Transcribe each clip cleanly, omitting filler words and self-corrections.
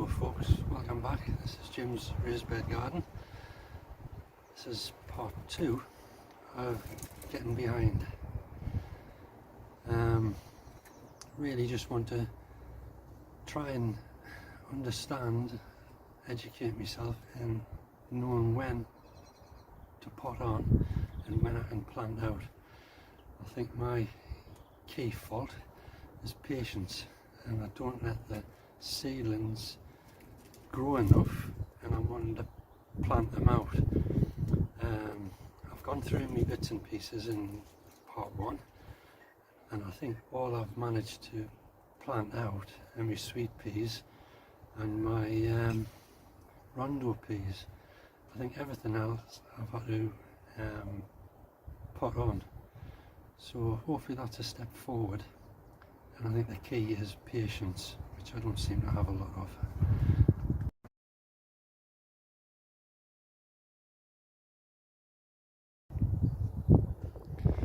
Hello folks, welcome back. This is Jim's Raised Bed Garden. This is part 2 of getting behind. Really just want to try and understand, educate myself in knowing when to pot on and when I can plant out. I think my key fault is patience, and I don't let the seedlings grow enough, and I'm wanting to plant them out. I've gone through my bits and pieces in part 1, and I think all I've managed to plant out are my sweet peas and my Rondo peas. I think everything else I've had to pot on, so hopefully that's a step forward. And I think the key is patience, which I don't seem to have a lot of.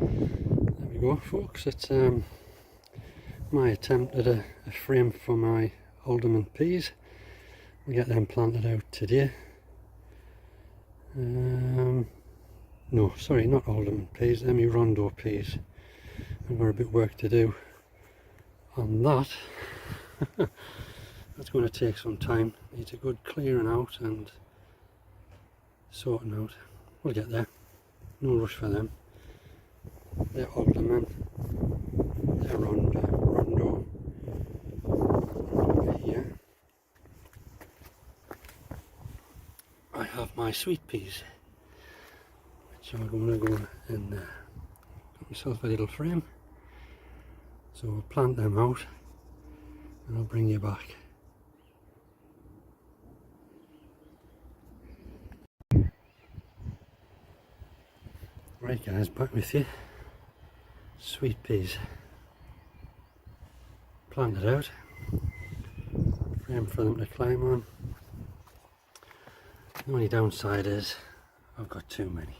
There we go folks, it's my attempt at a frame for my alderman peas. We'll get them planted out today. No, sorry, not alderman peas, they're my Rondo peas. I've got a bit of work to do on that. That's going to take some time. Needs a good clearing out and sorting out. We'll get there, no rush for them. They're alderman, they're Rondo over here. I have my sweet peas, which I'm going to go in there. Got myself a little frame, so I'll plant them out and I'll bring you back. Right guys, back with you. Sweet peas planted out, frame for them to climb on. The only downside is I've got too many.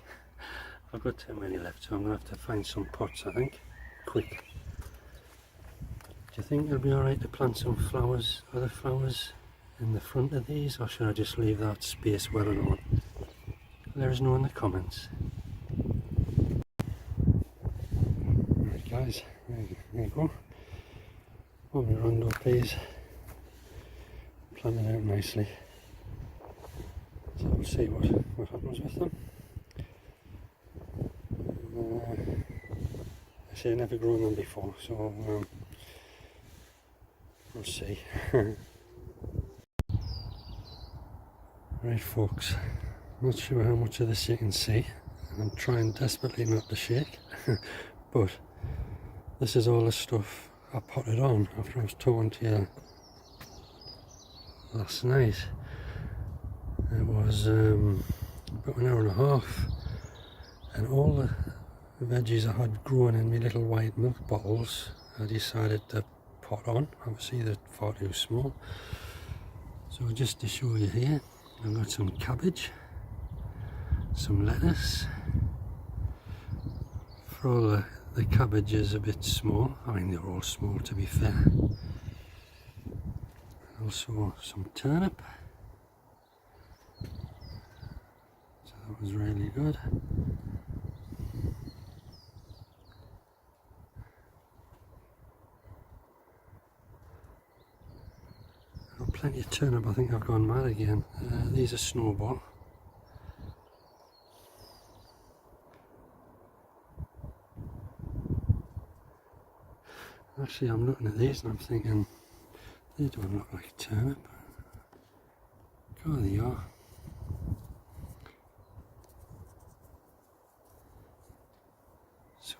I've got too many left, so I'm going to have to find some pots, I think, quick. Do you think it'll be alright to plant some flowers, other flowers in the front of these, or should I just leave that space well alone? Let us know in the comments. Right guys, there you go. All my Rondo peas planted out nicely. So we'll see what happens with them. I say I've never grown them before, so we'll see. Right folks, not sure how much of this you can see. I'm trying desperately not to shake, but this is all the stuff I potted on after I was talking to you last night. It was about an hour and a half, and all the veggies I had grown in my little white milk bottles I decided to pot on. Obviously they're far too small, so just to show you here, I've got some cabbage, some lettuce. For all the cabbage is a bit small, I mean they're all small to be fair. Also some turnip, so that was really good. Got plenty of turnip. I think I've gone mad again. These are snowball. Actually, I'm looking at these and I'm thinking, they don't look like turnip. God, they are. So,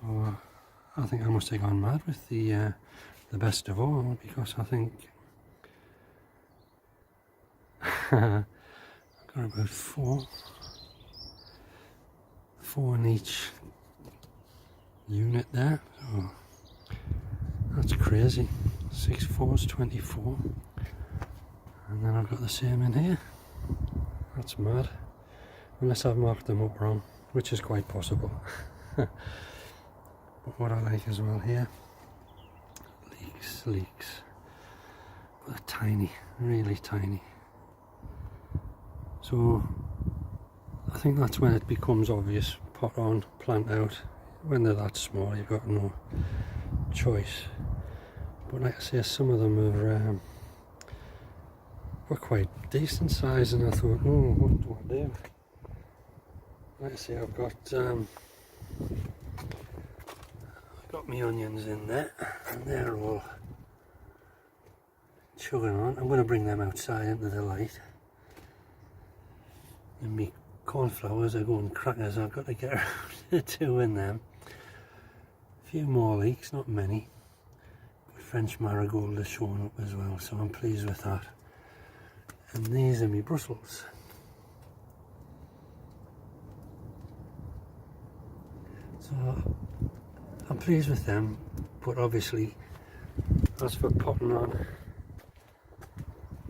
I think I must have gone mad with the best of all, because I think I've got about four in each unit there. So that's crazy. 6 4's 24, and then I've got the same in here. That's mad, unless I've marked them up wrong, which is quite possible. But what I like as well here, leeks, but they're tiny, really tiny. So I think that's when it becomes obvious. Pot on, plant out. When they're that small, you've got no choice. But like I say, some of them were quite decent size, and I thought, oh, what do I do? Like I say, I've got my onions in there, and they're all chugging on. I'm going to bring them outside into the light. And my cornflowers are going crackers. I've got to get around to doing them. A few more leeks, not many. French marigold has shown up as well, so I'm pleased with that. And these are my Brussels. So I'm pleased with them, but obviously as for potting on,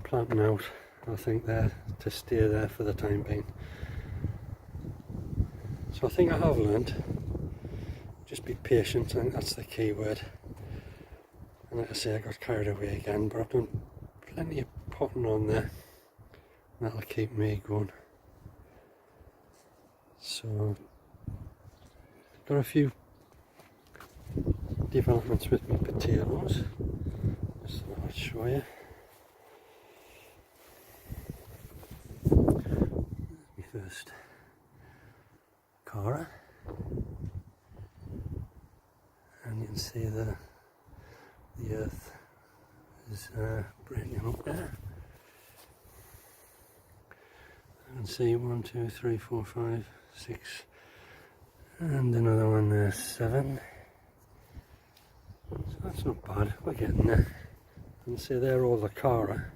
planting out, I think they're to stay there for the time being. So I think I have learned, just be patient, I think that's the key word. And like I say, I got carried away again, but I've done plenty of potting on there, and that'll keep me going. So got a few developments with my potatoes, just thought I'd show you. My first Cara, and you can see the earth is breaking up there. I can see 1, 2, 3, 4, 5, 6, and another one there, 7. So that's not bad, we're getting there. And see, they're all the Cara.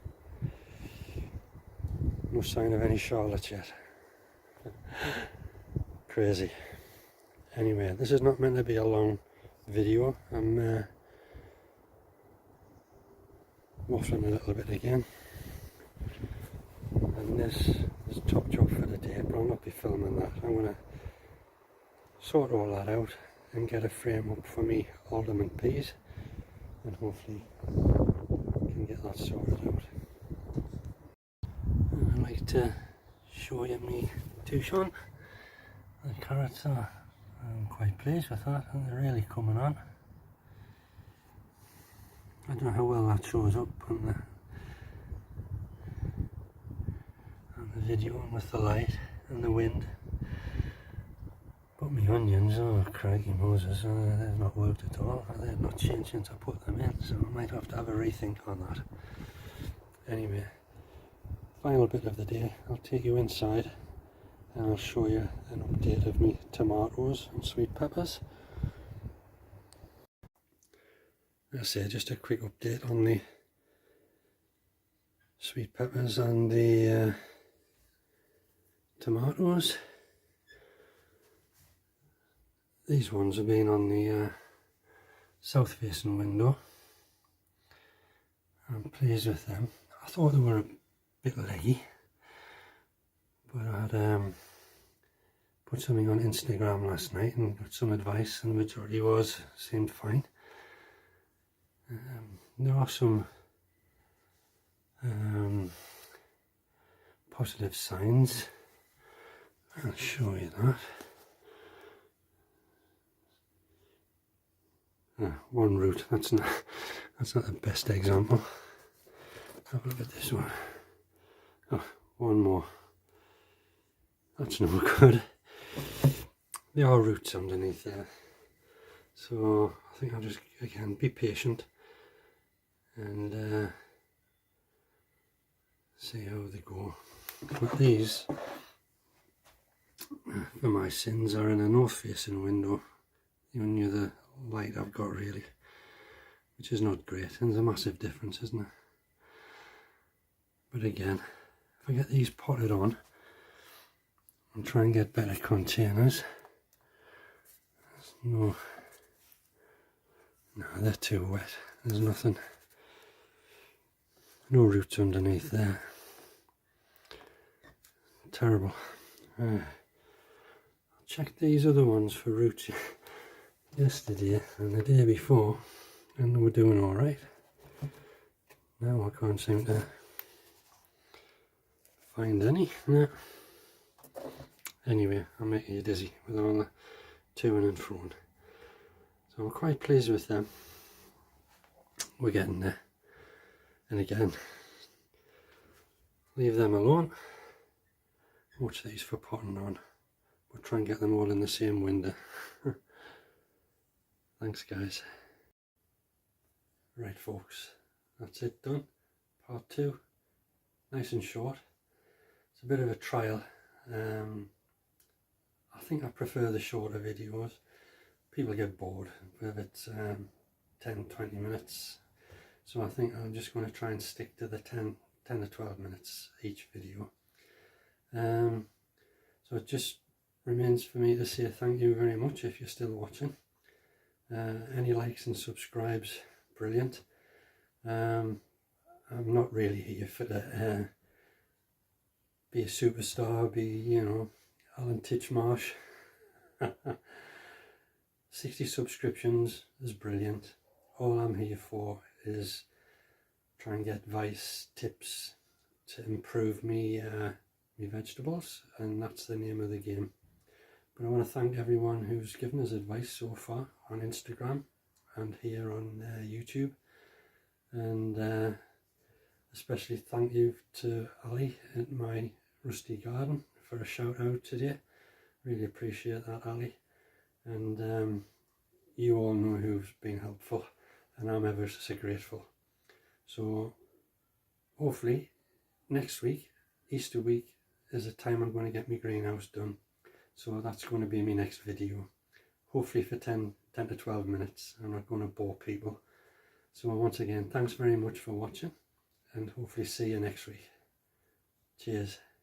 No sign of any Charlotte yet. Crazy. Anyway, this is not meant to be a long video. I'm waffling a little bit again. And this is top job for the day, but I'll not be filming that. I'm going to sort all that out and get a frame up for me alderman peas, and hopefully can get that sorted out. And I'd like to show you me touchon. The carrots are, I'm quite pleased with that, and they're really coming on. I don't know how well that shows up on the video and with the light and the wind. But my onions, oh crikey Moses, they've not worked at all. They've not changed since I put them in, so I might have to have a rethink on that. Anyway, final bit of the day, I'll take you inside and I'll show you an update of me tomatoes and sweet peppers. As I say, just a quick update on the sweet peppers and the tomatoes. These ones have been on the south facing window. I'm pleased with them. I thought they were a bit leggy, but I had put something on Instagram last night and got some advice, and the majority seemed fine. There are some positive signs. I'll show you that. One root, that's not the best example. Have a look at this one. Oh, one more. That's no good. There are roots underneath there. So I think I'll just, again, be patient and see how they go. But these, for my sins, are in a north facing window. The only other light I've got really, which is not great, and there's a massive difference, isn't it? But again, if I get these potted on and try and get better containers, no, they're too wet. There's nothing, no roots underneath there. Terrible. I checked these other ones for roots yesterday and the day before, and they were doing alright. Now I can't seem to find any. No. Anyway, I'm making you dizzy with all the to and fro. So I'm quite pleased with them. We're getting there. And again, leave them alone. Watch these for potting on. We'll try and get them all in the same window. Thanks guys. Right folks, that's it done. Part 2. Nice and short. It's a bit of a trial. I think I prefer the shorter videos. People get bored if it's 10-20 minutes. So I think I'm just going to try and stick to the 10 to 12 minutes each video. So it just remains for me to say thank you very much if you're still watching. Any likes and subscribes, brilliant. I'm not really here for the be a superstar, be, you know, Alan Titchmarsh. 60 subscriptions is brilliant. All I'm here for is try and get advice, tips to improve me my vegetables, and that's the name of the game. But I want to thank everyone who's given us advice so far on Instagram and here on YouTube, and especially thank you to Ali at my Rusty Garden for a shout out today. Really appreciate that, Ali, and you all know who's been helpful, and I'm ever so grateful. So hopefully next week, Easter week, is the time I'm going to get my greenhouse done. So that's going to be my next video, hopefully for 10 to 12 minutes. I'm not going to bore people. So once again, thanks very much for watching, and hopefully see you next week. Cheers.